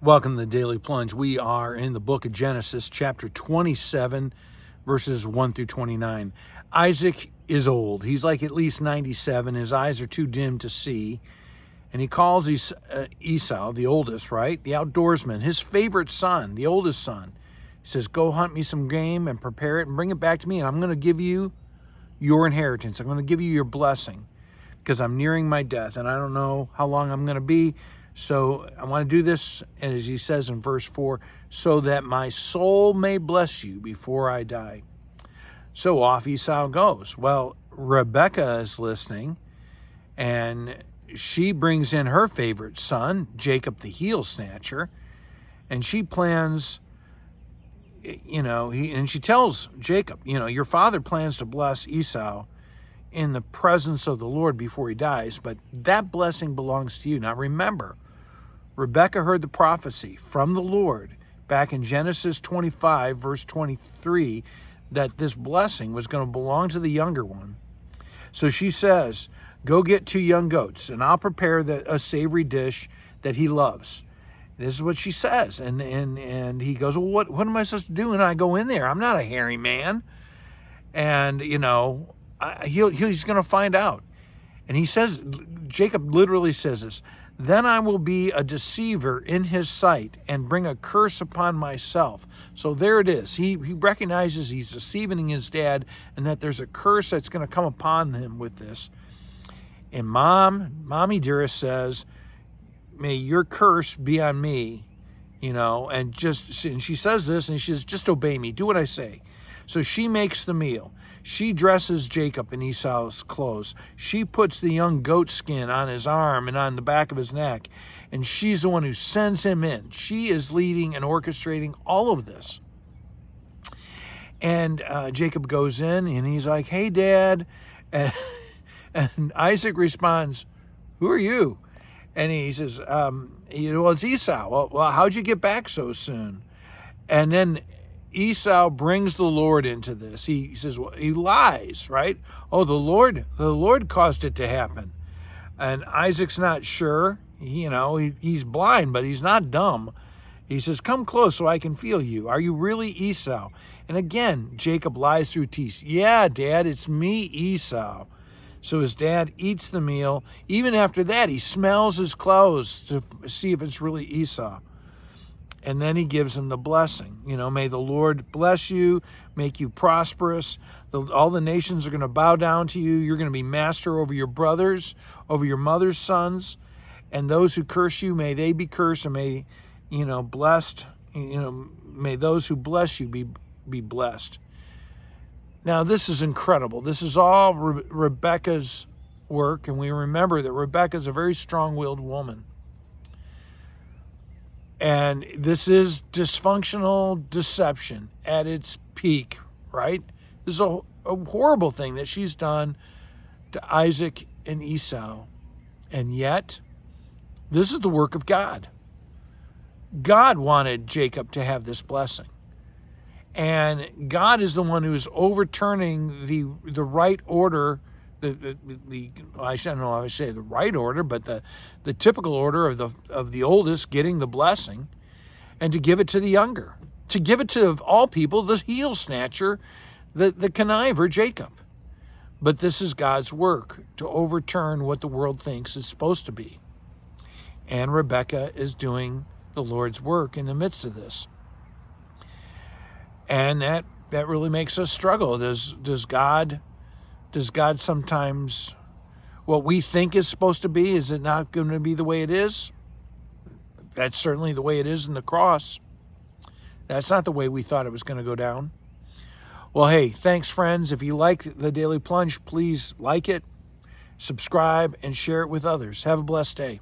Welcome to the Daily Plunge. We are in the book of Genesis, chapter 27, verses 1 through 29. Isaac is old. He's like at least 97. His eyes are too dim to see. And he calls Esau, the oldest, right? The outdoorsman, his favorite son, the oldest son. He says, go hunt me some game and prepare it and bring it back to me. And I'm going to give you your inheritance. I'm going to give you your blessing because I'm nearing my death. And I don't know how long I'm going to be. So I want to do this, and as he says in verse 4, so that my soul may bless you before I die. So off Esau goes. Well, Rebekah is listening, and she brings in her favorite son, Jacob the heel snatcher, and she plans, and she tells Jacob, your father plans to bless Esau in the presence of the Lord before he dies, but that blessing belongs to you. Now remember, Rebekah heard the prophecy from the Lord back in Genesis 25, verse 23, that this blessing was going to belong to the younger one. So she says, go get 2 young goats, and I'll prepare a savory dish that he loves. This is what she says. And he goes, well, what am I supposed to do? And I go in there. I'm not a hairy man. And, he's going to find out. And he says, Jacob literally says this, then I will be a deceiver in his sight and bring a curse upon myself. So there it is. He recognizes he's deceiving his dad and that there's a curse that's going to come upon him with this. And mommy dearest says, may your curse be on me, and she says this and she says, just obey me, do what I say. So she makes the meal. She dresses Jacob in Esau's clothes. She puts the young goat skin on his arm and on the back of his neck. And she's the one who sends him in. She is leading and orchestrating all of this. And Jacob goes in and he's like, hey, Dad. And Isaac responds, who are you? And he says, well, it's Esau. Well, how'd you get back so soon? And then Esau brings the Lord into this. He says, well, he lies, right? Oh, the Lord caused it to happen. And Isaac's not sure. He's blind, but he's not dumb. He says, come close so I can feel you. Are you really Esau? And again, Jacob lies through teeth. Yeah, Dad, it's me, Esau. So his dad eats the meal. Even after that, he smells his clothes to see if it's really Esau. And then he gives him the blessing. May the Lord bless you, make you prosperous. All the nations are going to bow down to you. You're going to be master over your brothers, over your mother's sons. And those who curse you, may they be cursed, and may, blessed, may those who bless you be blessed. Now, this is incredible. This is all Rebekah's work. And we remember that Rebekah is a very strong-willed woman. And this is dysfunctional deception at its peak, right? This is a horrible thing that she's done to Isaac and Esau. And yet, this is the work of God. God wanted Jacob to have this blessing. And God is the one who is overturning the right order, I don't know how I say the right order, but the typical order of the oldest getting the blessing, and to give it to the younger, to give it to, of all people, the heel snatcher, the conniver, Jacob. But this is God's work to overturn what the world thinks it's supposed to be. And Rebekah is doing the Lord's work in the midst of this. And that really makes us struggle. Does God sometimes, what we think is supposed to be, is it not going to be the way it is? That's certainly the way it is in the cross. That's not the way we thought it was going to go down. Well, hey, thanks, friends. If you like the Daily Plunge, please like it, subscribe, and share it with others. Have a blessed day.